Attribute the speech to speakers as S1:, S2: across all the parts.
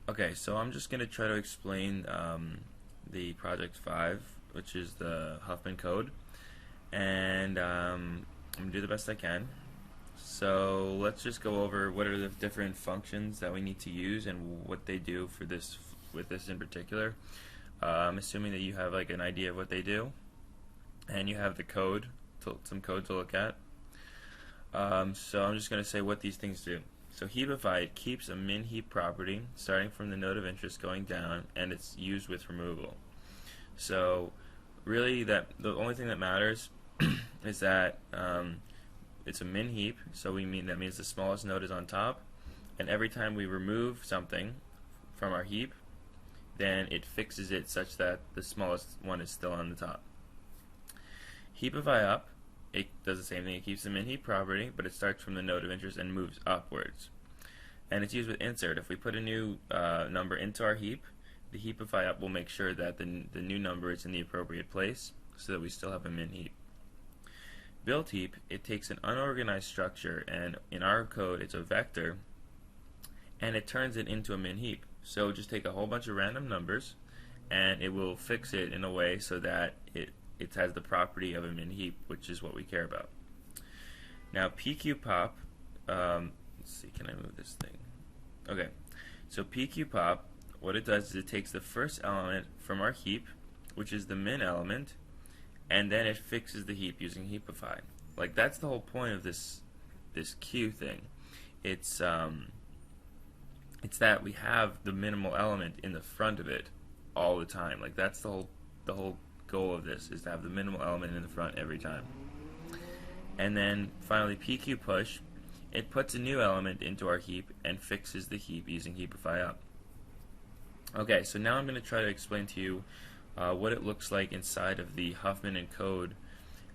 S1: Okay, so I'm just going to try to explain the Project 5, which is the Huffman Code, and I'm going to do the best I can. So let's just go over what are the different functions that we need to use and what they do for this with this in particular. I'm assuming that you have like an idea of what they do, and you have the code, some code to look at. So I'm just going to say what these things do. So heapify, it keeps a min heap property starting from the node of interest going down, and it's used with removal. So really, that the only thing that matters is that it's a min heap. So that means the smallest node is on top, and every time we remove something from our heap, then it fixes it such that the smallest one is still on the top. Heapify up, it does the same thing. It keeps the min heap property, but it starts from the node of interest and moves upwards. And it's used with insert. If we put a new number into our heap, the heapify up will make sure that the new number is in the appropriate place so that we still have a min heap. Build heap, it takes an unorganized structure, and in our code it's a vector, and it turns it into a min heap. So just take a whole bunch of random numbers, and it will fix it in a way so that it has the property of a min heap, which is what we care about. Now pqpop, let's see, can I move this thing? Okay, so pqpop, what it does is it takes the first element from our heap, which is the min element, and then it fixes the heap using heapify. Like, that's the whole point of this q thing. It's that we have the minimal element in the front of it all the time. Like, that's the whole goal of this, is to have the minimal element in the front every time. And then finally pq push, it puts a new element into our heap and fixes the heap using heapify up. Okay, so now I'm going to try to explain to you what it looks like inside of the Huffman Code,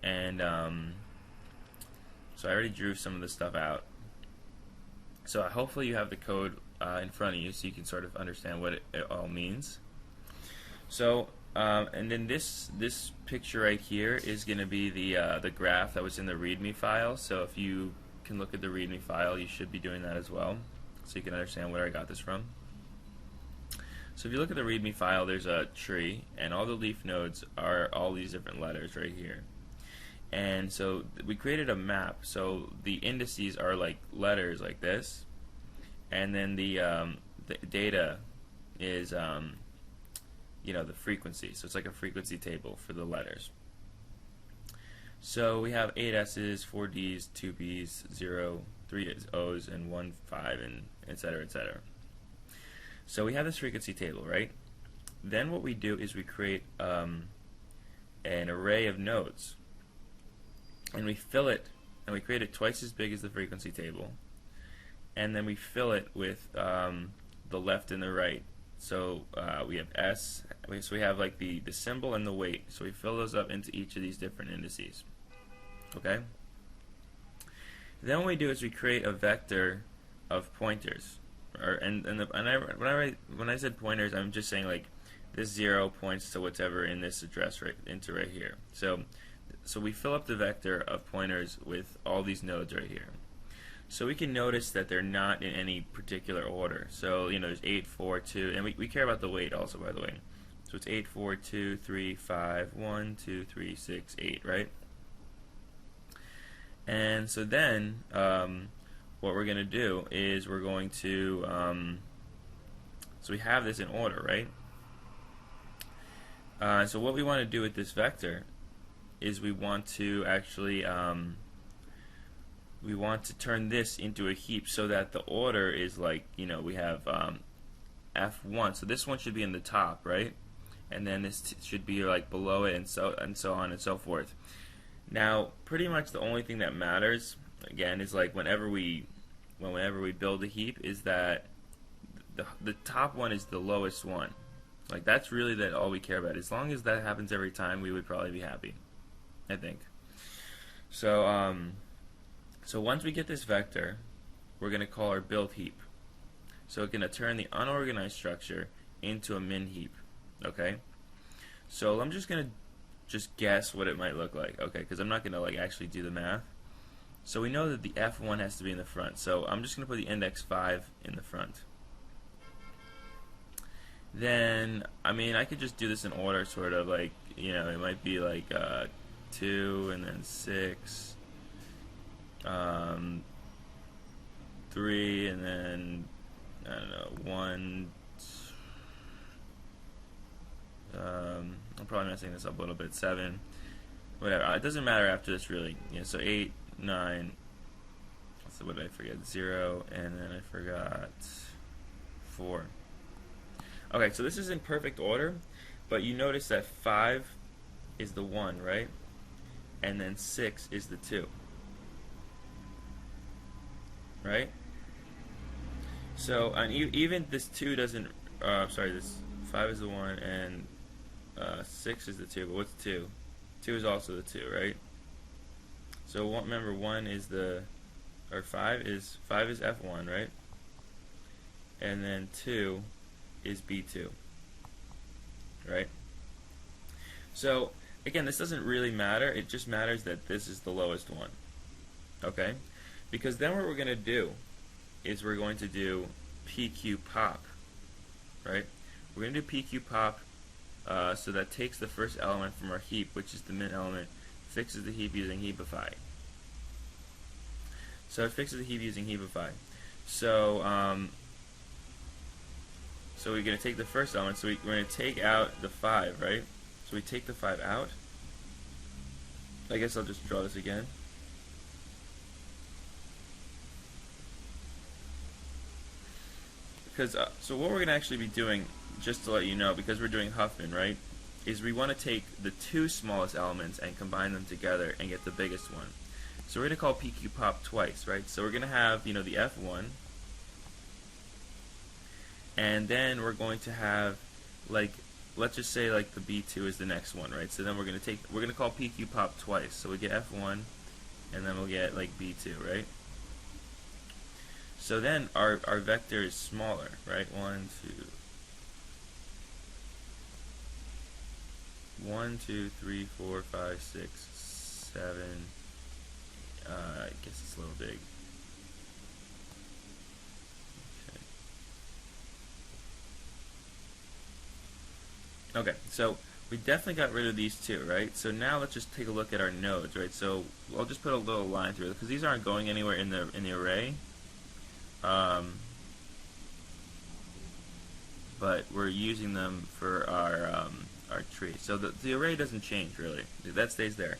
S1: and so I already drew some of the stuff out. So hopefully you have the code in front of you so you can sort of understand what it all means. So and then this picture right here is going to be the graph that was in the README file. So if you can look at the README file, you should be doing that as well, so you can understand where I got this from. So if you look at the README file, there's a tree, and all the leaf nodes are all these different letters right here. And so we created a map. So the indices are like letters like this, and then the data is the frequency. So it's like a frequency table for the letters. So we have 8 S's, 4 D's, 2 B's, 0, 3 O's, and 1 5, and etc., etc. So we have this frequency table, right? Then what we do is we create an array of nodes, and we fill it, and we create it twice as big as the frequency table, and then we fill it with the left and the right. So we have S, so we have like the symbol and the weight, so we fill those up into each of these different indices. Okay? Then what we do is we create a vector of pointers. When I said pointers, I'm just saying like this 0 points to whatever in this address right here. So we fill up the vector of pointers with all these nodes right here. So we can notice that they're not in any particular order. So there's 8, 4, 2, and we care about the weight also, by the way. So it's 8, 4, 2, 3, 5, 1, 2, 3, 6, 8, right? And so then what we're going to do is we're going to so we have this in order, right? So what we want to do with this vector is we want to actually we want to turn this into a heap so that the order is like, we have F1, so this one should be in the top, right? And then this should be like below it, and so on and so forth. Now, pretty much the only thing that matters, again, is like whenever we build a heap, is that the top one is the lowest one. Like, that's really all we care about. As long as that happens every time, we would probably be happy, I think. So so once we get this vector, we're going to call our build heap. So it's going to turn the unorganized structure into a min heap. Okay? So I'm just going to guess what it might look like, okay? Because I'm not going to like actually do the math. So we know that the F1 has to be in the front. So I'm just going to put the index 5 in the front. then I mean I could just do this in order, sort of like, it might be like 2 and then 6, um, 3 and then I don't know 1. I'm probably messing this up a little bit. 7, whatever. It doesn't matter after this really. So 8, 9. So what did I forget? 0, and then I forgot 4. Okay, so this is in perfect order, but you notice that 5 is the 1, right? And then 6 is the 2, right? So and even this 2 doesn't. Sorry, this 5 is the 1 and 6 is the 2. But what's 2? 2 is also the 2, right? So remember, 1 is the, or 5 is F1, right? And then 2 is B2, right? So again, this doesn't really matter. It just matters that this is the lowest one, okay? Because then what we're going to do is we're going to do PQ pop, right? We're going to do PQ pop, so that takes the first element from our heap, which is the min element, fixes the heap using heapify. So it fixes the heap using heapify. So so we're going to take the first element, so we're going to take out the 5, right? So we take the 5 out. I guess I'll just draw this again. Because so what we're going to actually be doing, just to let you know, because we're doing Huffman, right, is we want to take the 2 smallest elements and combine them together and get the biggest one. So we're going to call PQ pop twice, right? So we're going to have, the F1, and then we're going to have, like, let's just say like the B2 is the next one, right? So then we're going to call PQ pop twice. So we get F1, and then we'll get like B2, right? So then our vector is smaller, right? 1, 2, 3, 4, 5, 6, 7. I guess it's a little big. Okay, so we definitely got rid of these 2, right? So now let's just take a look at our nodes, right? So I'll just put a little line through it because these aren't going anywhere in the array. But we're using them for our tree. So the array doesn't change really. That stays there.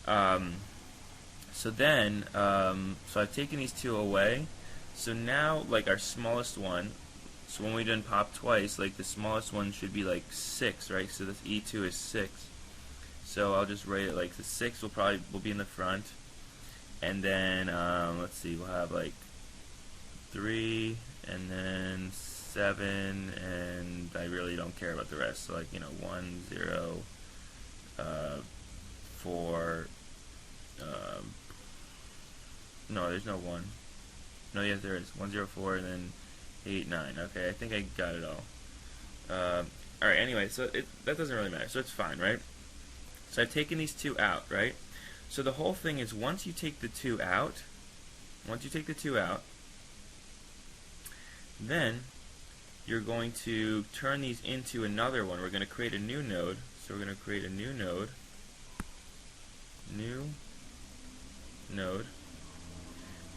S1: So then, so I've taken these 2 away. So now, like our smallest one. So when we done pop twice, like the smallest one should be like 6, right? So this E2 is 6. So I'll just write it like the 6 will be in the front, and then let's see, we'll have like 3, and then 7, and I really don't care about the rest. So like 1, 0, 4. No, there's no 1. No, yes, there is 1, 0, 4, and then 8, 9. Okay, I think I got it all. Alright, anyway, so that doesn't really matter. So it's fine, right? So I've taken these 2 out, right? So the whole thing is once you take the 2 out, then you're going to turn these into another one. We're going to create a new node. So we're going to create a new node.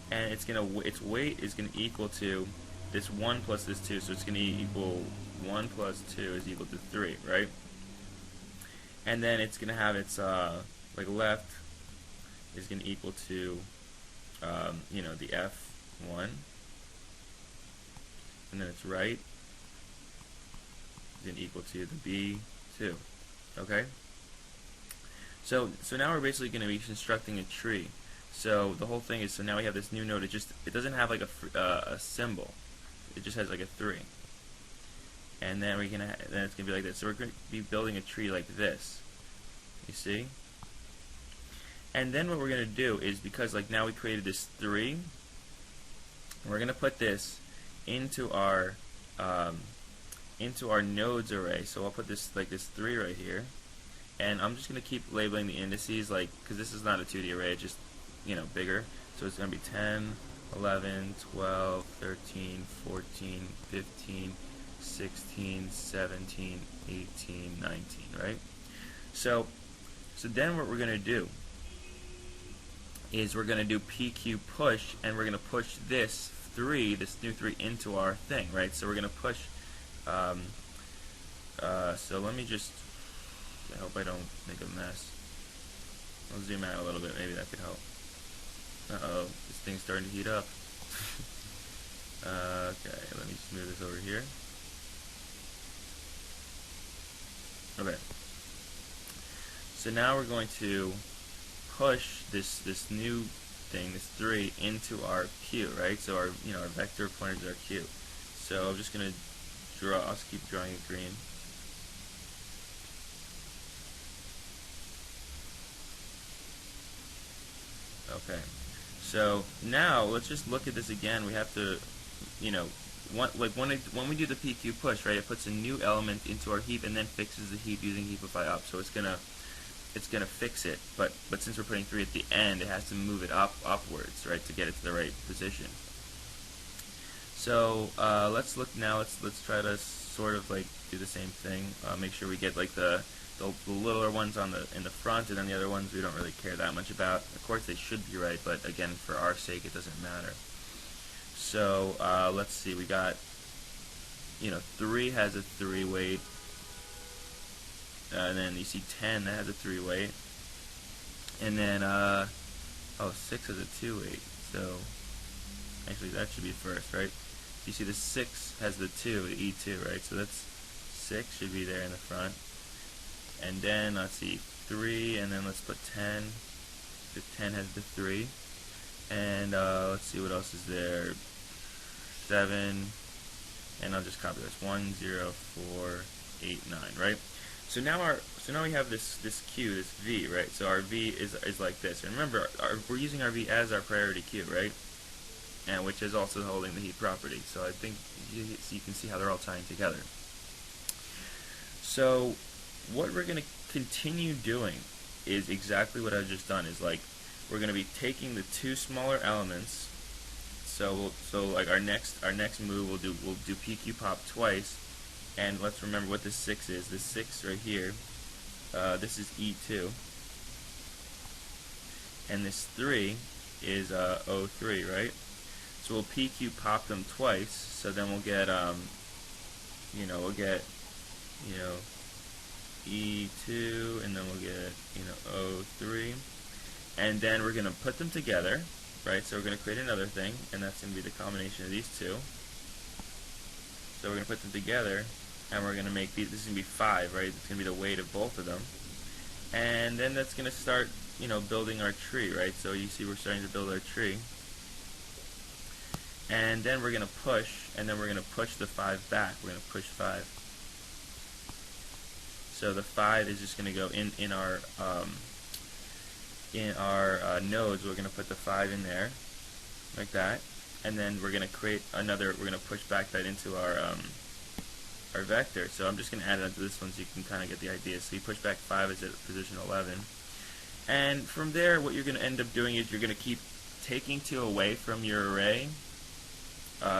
S1: And its weight is going to equal to this 1 plus this 2, so it's going to equal 1 plus 2 is equal to 3, right? And then it's going to have its like left is going to equal to the F1, and then its right is going to equal to the B2. Okay. So now we're basically going to be constructing a tree. So the whole thing is, so now we have this new node. It doesn't have like a symbol. It just has like a 3. And then then it's gonna be like this. So we're going to be building a tree like this. You see? And then what we're gonna do is, because like now we created this 3, we're gonna put this into our nodes array. So I'll put this like this 3 right here, and I'm just gonna keep labeling the indices, like, because this is not a 2D array. It's just bigger. So it's gonna be 10, 11, 12, 13, 14, 15, 16, 17, 18, 19, right? So then what we're going to do is we're going to do PQ push, and we're going to push this new 3 into our thing, right? So we're going to push, so let me just, I hope I don't make a mess. I'll zoom out a little bit, maybe that could help. Uh-oh, this thing's starting to heat up. Okay, let me just move this over here. Okay. So now we're going to push this new thing, this 3, into our Q, right? So our our vector pointer is our Q. So I'm just gonna draw. I'll just keep drawing it green. Okay. So now let's just look at this again. We have to, when we do the PQ push, right? It puts a new element into our heap and then fixes the heap using heapify up. So it's gonna fix it, but since we're putting 3 at the end, it has to move it upwards, right, to get it to the right position. So let's look now. Let's try to sort of like do the same thing. Make sure we get like the littler ones in the front, and then the other ones we don't really care that much about. Of course, they should be right, but again, for our sake, it doesn't matter. So let's see. We got 3 has a 3 weight. And then you see 10, that has a 3 weight. And then, 6 has a 2 weight. So, actually that should be first, right? You see the 6 has the 2, the E2, right? So that's 6 should be there in the front. And then, let's see, 3, and then let's put 10. The 10 has the 3. And, let's see what else is there. 7. And I'll just copy this. 1, 0, 4, 8, 9, right? So now we have this Q, this V, right? So our V is like this. And remember, we're using our V as our priority Q, right? And which is also holding the heap property. So I think you can see how they're all tying together. So what we're going to continue doing is exactly what I've just done. Is like we're going to be taking the 2 smaller elements. So like our next move we'll do PQ pop twice. And let's remember what this 6 is. This 6 right here, this is E2. And this 3 is O3, right? So we'll PQ pop them twice. So then we'll get, E2, and then we'll get, O3. And then we're going to put them together, right? So we're going to create another thing, and that's going to be the combination of these 2. So we're going to put them together. And we're going to make these, this is going to be 5, right? It's going to be the weight of both of them. And then that's going to start, building our tree, right? So you see we're starting to build our tree. And then we're going to push, and then we're going to push the 5 back. We're going to push 5. So the 5 is just going to go in our nodes. We're going to put the 5 in there, like that. And then we're going to create another, we're going to push back that into our vector. So I'm just going to add it onto this one so you can kind of get the idea. So you push back 5 is at position 11. And from there, what you're going to end up doing is you're going to keep taking 2 away from your array.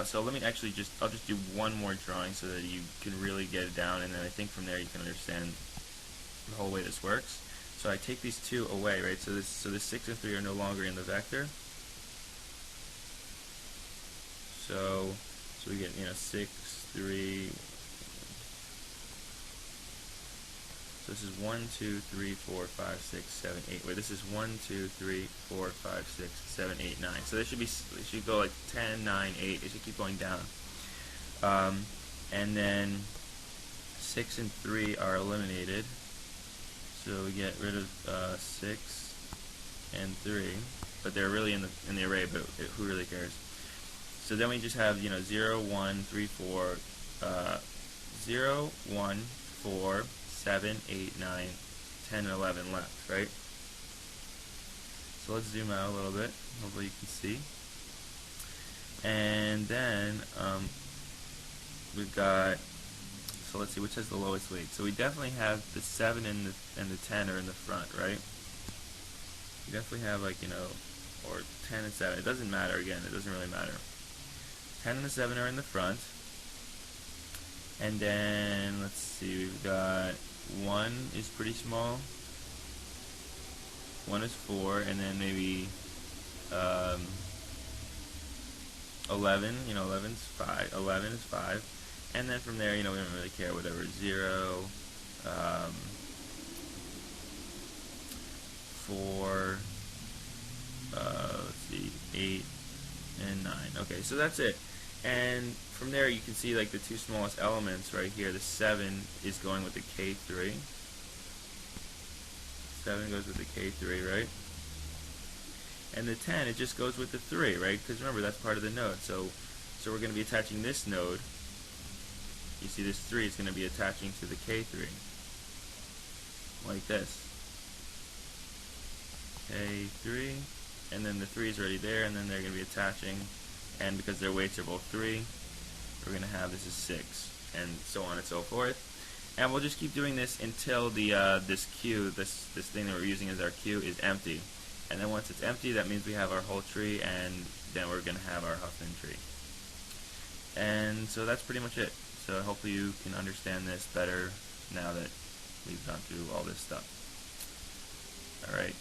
S1: So let me actually I'll just do one more drawing so that you can really get it down, and then I think from there you can understand the whole way this works. So I take these 2 away, right? So this 6 and 3 are no longer in the vector. So we get 6, 3. So this is 1, 2, 3, 4, 5, 6, 7, 8. Wait, this is 1, 2, 3, 4, 5, 6, 7, 8, 9. So this should go like 10, 9, 8. It should keep going down. And then 6 and 3 are eliminated. So we get rid of 6 and 3, but they're really in the array. But who really cares? So then we just have 0, 1, 3, 4, 0, 1, 4. 7, 8, 9, 10, and 11 left, right? So let's zoom out a little bit. Hopefully you can see. And then we've got, so let's see, which has the lowest weight. So we definitely have the 7 and the 10 are in the front, right? We definitely have like, or 10 and 7. It doesn't matter, again, it doesn't really matter. 10 and the 7 are in the front. And then let's see, we've got 1 is pretty small. 1 is 4, and then maybe 11. 11's 5. 11 is 5, and then from there, we don't really care. Whatever, 0, 4. Let's see, 8 and 9. Okay, so that's it. And from there, you can see like the two smallest elements right here. The 7 is going with the K3. 7 goes with the K3, right? And the 10, it just goes with the 3, right? Because remember, that's part of the node. So we're going to be attaching this node. You see this 3 is going to be attaching to the K3. Like this. K3. And then the 3 is already there, and then they're going to be attaching. And because their weights are both 3, we're going to have this is 6. And so on and so forth. And we'll just keep doing this until the this queue, this thing that we're using as our queue, is empty. And then once it's empty, that means we have our whole tree, and then we're going to have our Huffman tree. And so that's pretty much it. So hopefully you can understand this better now that we've gone through all this stuff. Alright.